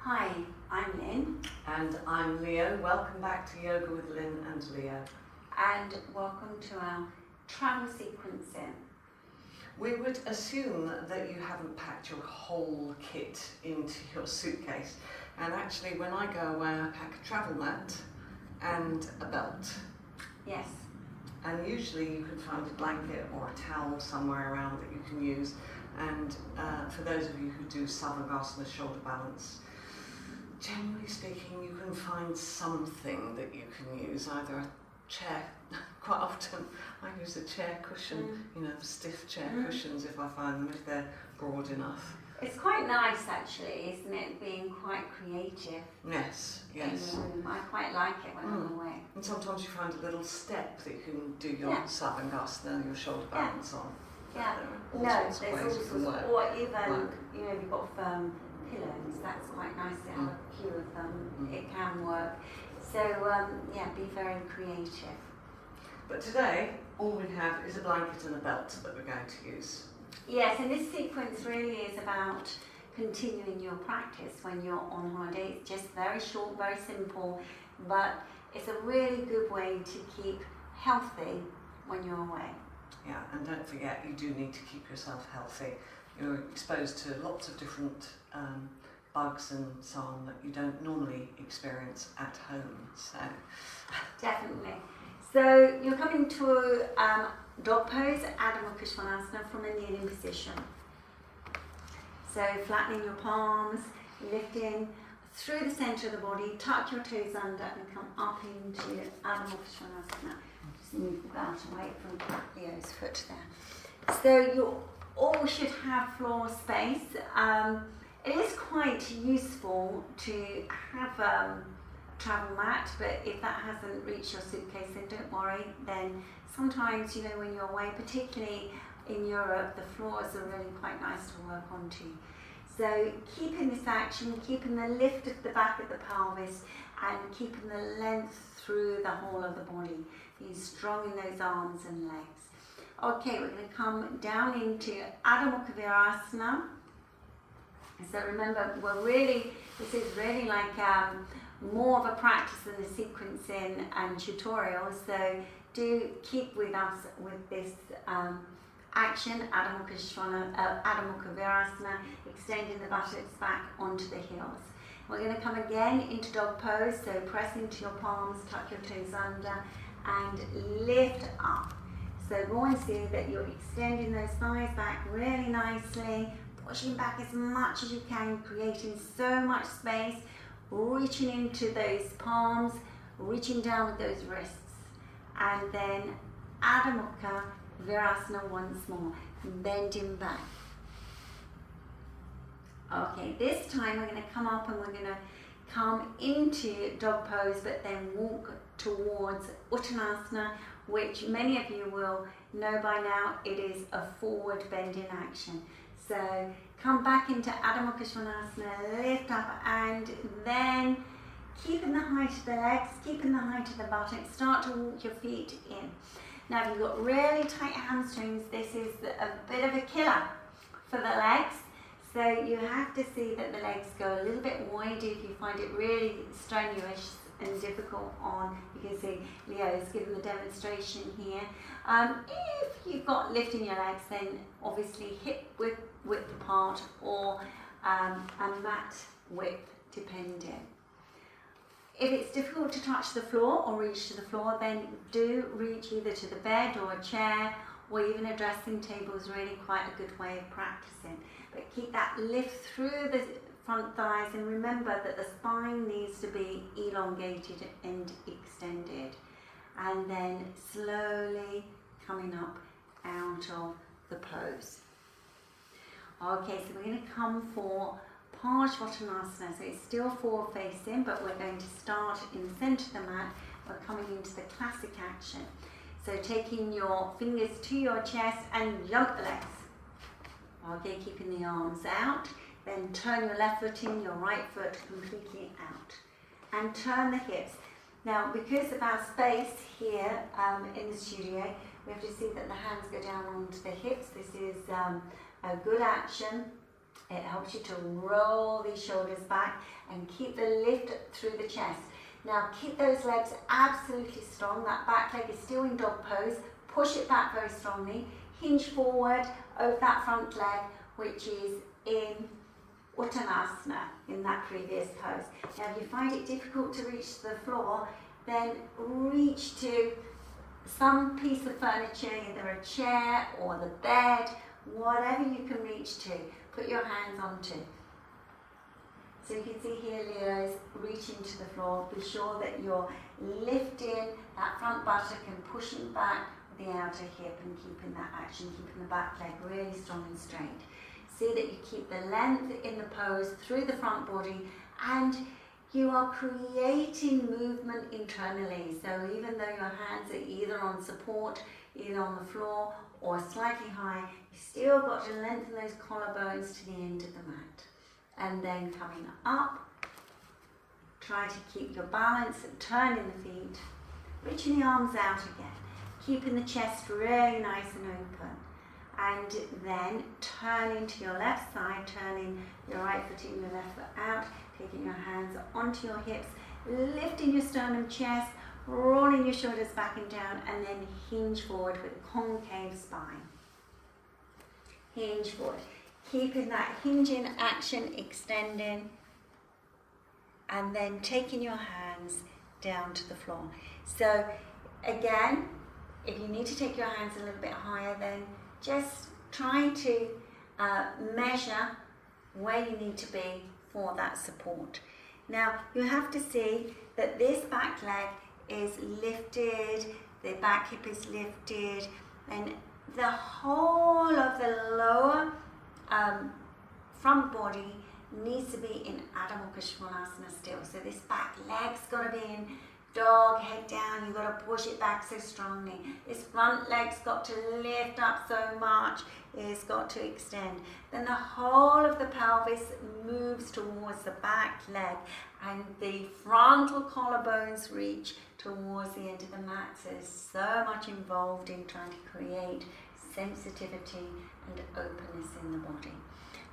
Hi, I'm Lynn. And I'm Leo. Welcome back to Yoga with Lynn and Leo. And welcome to our travel sequencing. We would assume that you haven't packed your whole kit into your suitcase. And actually, when I go away, I pack a travel mat and a belt. Yes. And usually you can find a blanket or a towel somewhere around that you can use. And for those of you who do Svanasana shoulder balance, generally speaking, you can find something that you can use, either a chair. Quite often I use a chair cushion, you know, the stiff chair cushions if I find them, if they're broad enough. It's quite nice actually, isn't it, being quite creative? Yes, yes. In the room. I quite like it when I'm away. And sometimes you find a little step that you can do your Svanasana, your shoulder balance on. Yeah. There No, are all sorts there's of all ways you can sorts work. of, or even, you know, you've got firm pillows, that's quite nice to have a few of them. It can work. So, yeah, be very creative. But today, all we have is a blanket and a belt that we're going to use. Yes, and this sequence really is about continuing your practice when you're on holiday. It's just very short, very simple, but it's a really good way to keep healthy when you're away. Yeah, and don't forget, you do need to keep yourself healthy. You're exposed to lots of different bugs and so on that you don't normally experience at home. So Definitely. So you're coming to dog pose, Adho Svanasana, from a kneeling position. So flattening your palms, lifting through the center of the body, tuck your toes under and come up into Adho Svanasana. Just move the belt away from Leo's foot there. So you all should have floor space. It is quite useful to have a travel mat, but if that hasn't reached your suitcase, then don't worry. Then sometimes, you know, when you're away, particularly in Europe, the floors are really quite nice to work onto. So keeping this action, keeping the lift of the back of the pelvis and keeping the length through the whole of the body, being strong in those arms and legs. Okay, we're going to come down into Adho Virasana. So remember, this is really like more of a practice than the sequencing and tutorial, so do keep with us with this action, Adho Virasana, extending the buttocks back onto the heels. We're going to come again into dog pose, so press into your palms, tuck your toes under and lift up. So go and see that you're extending those thighs back really nicely, pushing back as much as you can, creating so much space, reaching into those palms, reaching down with those wrists. And then Adho Virasana once more, bending back. Okay, this time we're going to come up and we're going to come into dog pose, but then walk towards Uttanasana, which many of you will know by now. It is a forward bending action. So come back into Adho Svanasana, lift up, and then keeping the height of the legs, keeping the height of the buttocks, start to walk your feet in. Now if you've got really tight hamstrings, this is a bit of a killer for the legs. So you have to see that the legs go a little bit wide if you find it really strenuous and difficult on. You can see Leo is giving the demonstration here. If you've got lift in your legs, then obviously hip width apart or a mat width depending. If it's difficult to touch the floor or reach to the floor, then do reach either to the bed or a chair, or even a dressing table is really quite a good way of practicing. But keep that lift through the front thighs, and remember that the spine needs to be elongated and extended. And then slowly coming up out of the pose. Okay, so we're going to come for Parsvottanasana. So it's still forward facing, but we're going to start in the center of the mat. We're coming into the classic action. So taking your fingers to your chest and jump the legs. Okay, keeping the arms out. Then turn your left foot in, your right foot completely out. And turn the hips. Now, because of our space here in the studio, we have to see that the hands go down onto the hips. This is a good action. It helps you to roll these shoulders back and keep the lift through the chest. Now keep those legs absolutely strong. That back leg is still in dog pose. Push it back very strongly. Hinge forward over that front leg, which is in Uttanasana, in that previous pose. Now if you find it difficult to reach the floor, then reach to some piece of furniture, either a chair or the bed, whatever you can reach to. Put your hands onto. So you can see here Leo is reaching to the floor. Be sure that you're lifting that front buttock and pushing back with the outer hip and keeping that action, keeping the back leg really strong and straight. See that you keep the length in the pose through the front body, and you are creating movement internally. So even though your hands are either on support, either on the floor or slightly high, you still got to lengthen those collarbones to the end of the mat. And then coming up, try to keep your balance and turning the feet, reaching the arms out again, keeping the chest really nice and open. And then turning to your left side, turning your right foot in, your left foot out, taking your hands onto your hips, lifting your sternum chest, rolling your shoulders back and down, and then hinge forward with a concave spine. Hinge forward. Keeping that hinge in action, extending, and then taking your hands down to the floor. So again, if you need to take your hands a little bit higher, then just try to measure where you need to be for that support. Now you have to see that this back leg is lifted, the back hip is lifted, and the whole of the lower front body needs to be in Adho Mukha Svanasana still. So this back leg's got to be in dog, head down, you've got to push it back so strongly. This front leg's got to lift up so much, it's got to extend. Then the whole of the pelvis moves towards the back leg, and the frontal collarbones reach towards the end of the mat. So there's so much involved in trying to create sensitivity and openness in the body.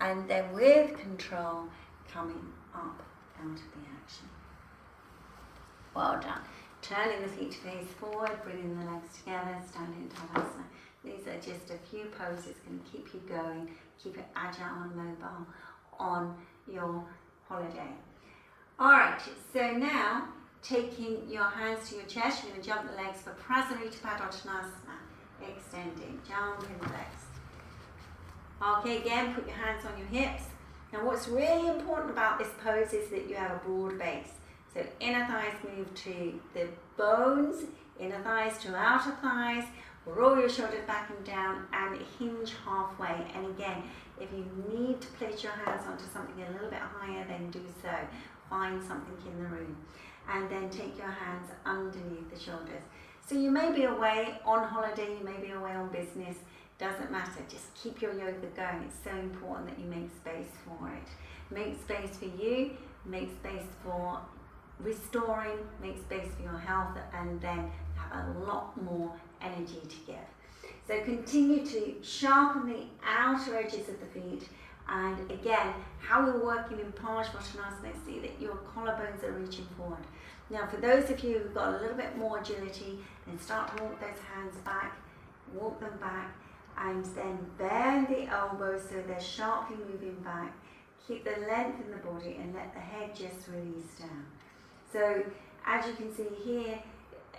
And then with control, coming up out of the action. Well done. Turning the feet to face forward, bringing the legs together, standing Tadasana. These are just a few poses, going to keep you going, keep it agile and mobile on your holiday. Alright, so now taking your hands to your chest, you're going to jump the legs for Prasarita Padotanasana. Extending, jumping the legs. Okay, again, put your hands on your hips. Now what's really important about this pose is that you have a broad base. So inner thighs move to the bones, inner thighs to outer thighs, roll your shoulders back and down and hinge halfway. And again, if you need to place your hands onto something a little bit higher, then do so. Find something in the room. And then take your hands underneath the shoulders. So you may be away on holiday, you may be away on business, doesn't matter, just keep your yoga going. It's so important that you make space for it. Make space for you, make space for restoring, make space for your health, and then have a lot more energy to give. So continue to sharpen the outer edges of the feet, and again, how we're working in Parsvottanasana, see that your collarbones are reaching forward. Now for those of you who've got a little bit more agility, then start to walk those hands back, walk them back, and then bend the elbows so they're sharply moving back. Keep the length in the body and let the head just release down. So as you can see here,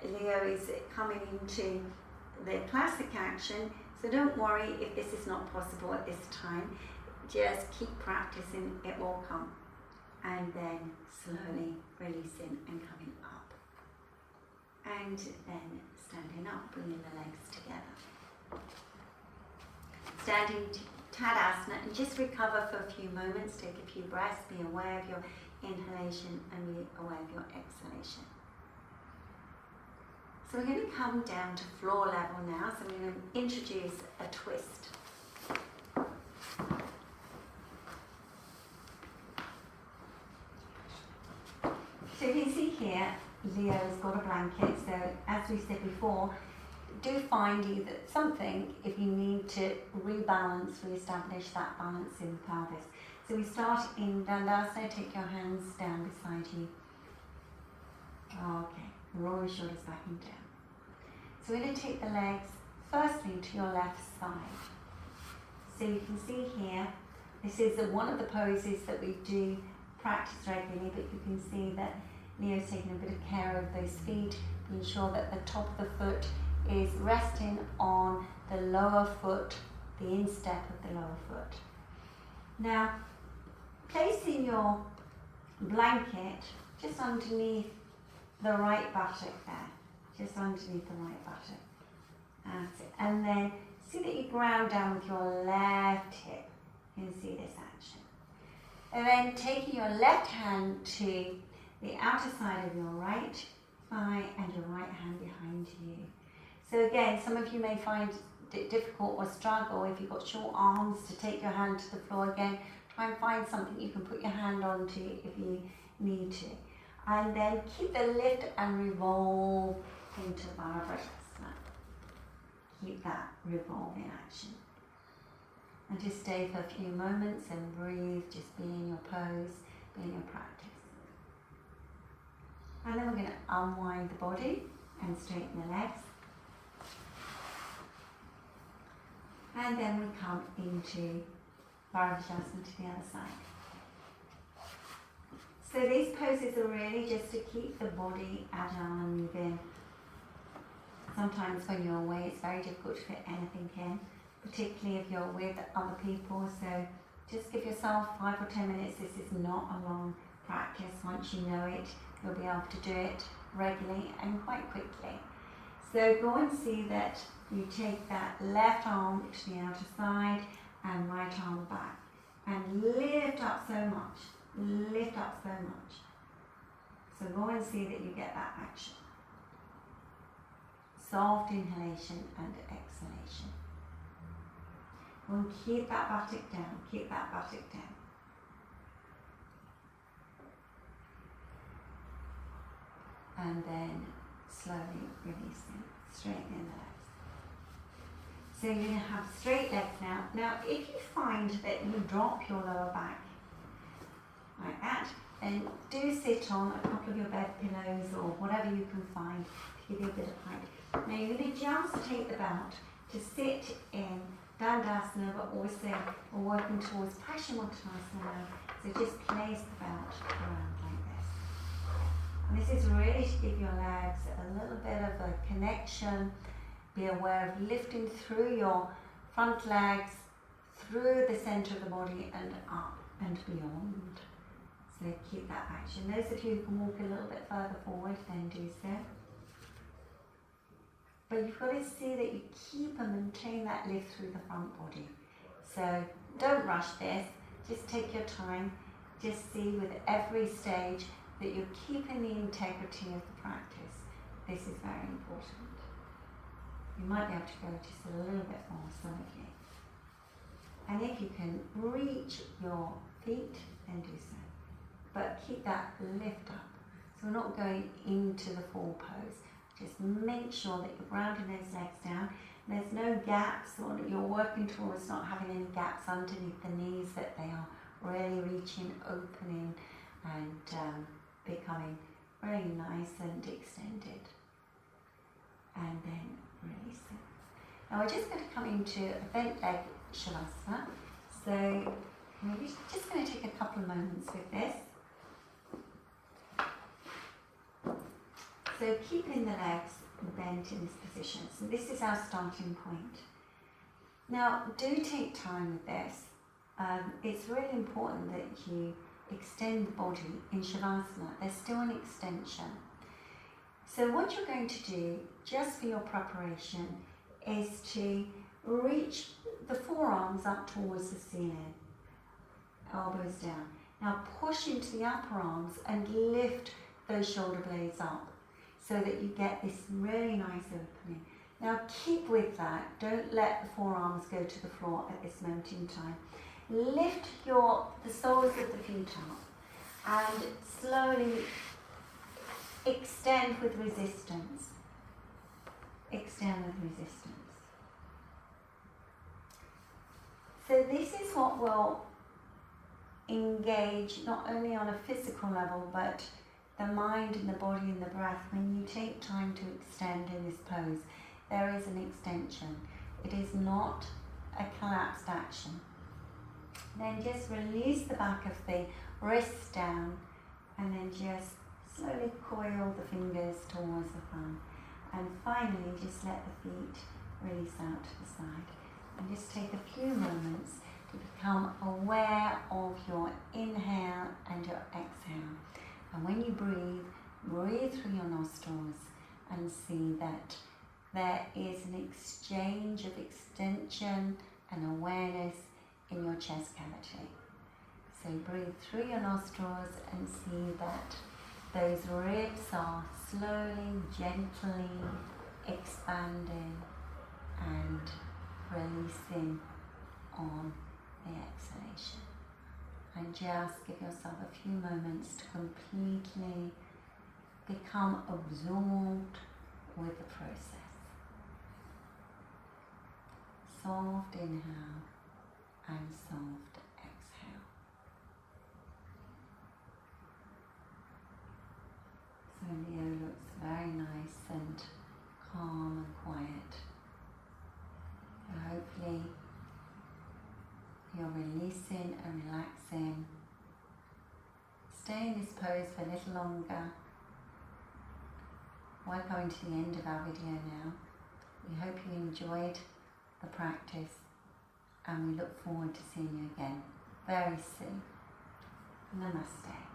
Leo is coming into the classic action, so don't worry if this is not possible at this time. Just keep practicing, it will come. And then slowly releasing and coming up. And then standing up, bringing the legs together. Standing Tadasana, and just recover for a few moments, take a few breaths, be aware of your inhalation and be aware of your exhalation. So we're going to come down to floor level now, so we're going to introduce a twist. So you can see here, Leo's got a blanket, so as we said before, do find either something if you need to rebalance, re-establish that balance in the pelvis. So we start in Dandasana, take your hands down beside you. Okay, roll your shoulders back and down. So we're going to take the legs firstly to your left side. So you can see here, this is one of the poses that we do practice regularly, but you can see that Leo's taking a bit of care of those feet, being sure that the top of the foot is resting on the lower foot, the instep of the lower foot. Now, placing your blanket just underneath the right buttock there, just underneath the right buttock. That's it. And then see that you ground down with your left hip. You can see this action. And then taking your left hand to the outer side of your right thigh and your right hand behind you. So again, some of you may find it difficult or struggle if you've got short arms to take your hand to the floor again. Try and find something you can put your hand onto if you need to. And then keep the lift and revolve into Virabhadrasana. Keep that revolving action. And just stay for a few moments and breathe, just be in your pose, be in your practice. And then we're going to unwind the body and straighten the legs. And then we come into Virabhadrasana to the other side. So these poses are really just to keep the body agile and moving. Sometimes when you're away it's very difficult to fit anything in, particularly if you're with other people. So just give yourself 5 or 10 minutes. This is not a long practice. Once you know it, you'll be able to do it regularly and quite quickly. So go and see that you take that left arm to the outer side and right arm back. And lift up so much. Lift up so much. So go and see that you get that action. Soft inhalation and exhalation. And keep that buttock down. Keep that buttock down. And then slowly releasing, straightening the legs. So you're going to have straight legs now. Now, if you find that you drop your lower back like that, then do sit on a couple of your bed pillows or whatever you can find to give you a bit of height. Now, you're going to just take the belt to sit in Dandasana, but also we're working towards Parsvottanasana now. So just place the belt around like this. And this is really to give your legs a little bit of a connection. Be aware of lifting through your front legs, through the center of the body and up and beyond. So keep that action. Those of you who can walk a little bit further forward, then do so. But you've got to see that you keep and maintain that lift through the front body. So don't rush this, just take your time. Just see with every stage that you're keeping the integrity of the practice. This is very important. You might be able to go just a little bit more, some of you. And if you can reach your feet, then do so. But keep that lift up. So we're not going into the full pose. Just make sure that you're grounding those legs down. There's no gaps, or you're working towards not having any gaps underneath the knees, that they are really reaching, opening, and becoming really nice and extended. And then releasing. Now we're just going to come into a bent leg Shavasana. So we're just going to take a couple of moments with this. So keeping the legs bent in this position. So this is our starting point. Now do take time with this. It's really important that you extend the body in Shavasana. There's still an extension. So what you're going to do, just for your preparation, is to reach the forearms up towards the ceiling, elbows down. Now push into the upper arms and lift those shoulder blades up so that you get this really nice opening. Now keep with that, don't let the forearms go to the floor at this moment in time. Lift the soles of the feet up and slowly extend with resistance. extend with resistance. So this is what will engage not only on a physical level but the mind and the body and the breath. When you take time to extend in this pose, there is an extension. It is not a collapsed action. Then just release the back of the wrists down and then just slowly coil the fingers towards the thumb. And finally just let the feet release out to the side. And just take a few moments to become aware of your inhale and your exhale. And when you breathe, breathe through your nostrils and see that there is an exchange of extension and awareness in your chest cavity. So breathe through your nostrils and see that those ribs are slowly, gently expanding and releasing on the exhalation. And just give yourself a few moments to completely become absorbed with the process. Soft inhale and soft exhale. So Leo looks very nice and calm and quiet. So hopefully you're releasing and relaxing. Stay in this pose for a little longer. We're coming to the end of our video now. We hope you enjoyed the practice and we look forward to seeing you again very soon. Namaste.